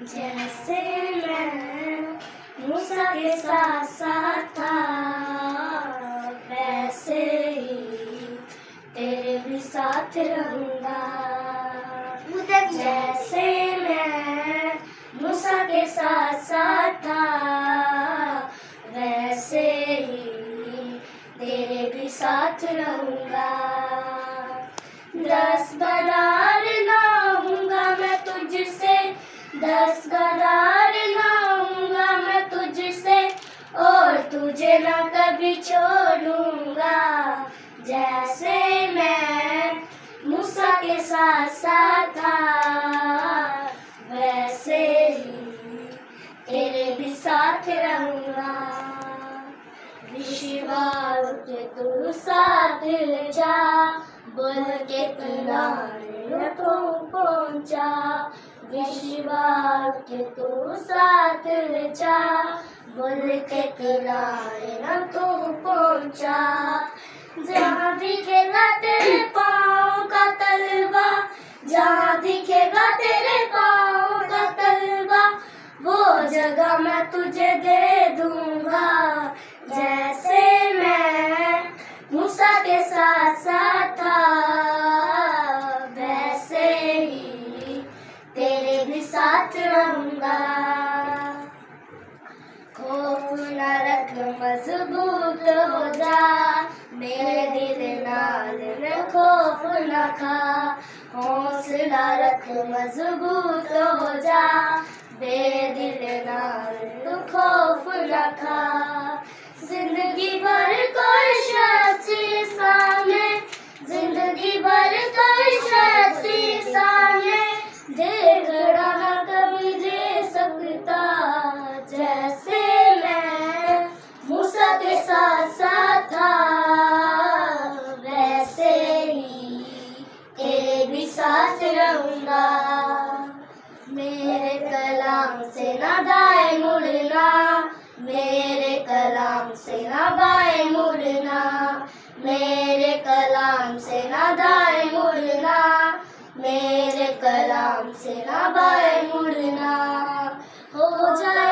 जैसे मैं मूसा के साथ साथ था, वैसे ही तेरे भी साथ रहूंगा। जैसे मैं मूसा के साथ साथ था, वैसे ही तेरे भी साथ रहूंगा। 10 बार लाऊंगा मैं तुझसे, 10 बार लाऊंगा मैं तुझसे, और तुझे ना कभी छोड़ूंगा। जैसे मैं मूसा के साथ साथ था, वैसे ही तेरे भी साथ रहूंगा। विश्वास के तू साथ ले जा, बोल के किनारे तो पहुंचा। विश्वास के तू साथ ले जा, बोल के किनारे न तू पहुंचा। जहाँ दिखेगा तेरे पाँव का तलवा, जहाँ दिखेगा तेरे पाँव का तलवा, वो जगह मैं तुझे दे दूंगा। जैसे मैं मूसा के साथ साथ था, वैसे ही तेरे भी साथ रहूंगा। खौफ न रख मजबूत हो जा, मेरे दिल नाल न खौफ न खा। हौसला रख मजबूत हो जा, मेरे दिल नाल न खौफ न खा। जिंदगी भर कोई शख्सी सामने, जिंदगी भर कोई शख्सी सामने, दिल खड़ा न कभी दे सकता। जैसे मैं मूसा के साथ साथ था, वैसे ही तेरे भी साथ रहूंगा। मेरे कलाम से ना दाएं मुड़ना, मेरे कलाम से ना बाएं मुड़ना, मेरे कलाम से ना दाएं मुड़ना, मेरे कलाम से ना बाएं मुड़ना। हो जा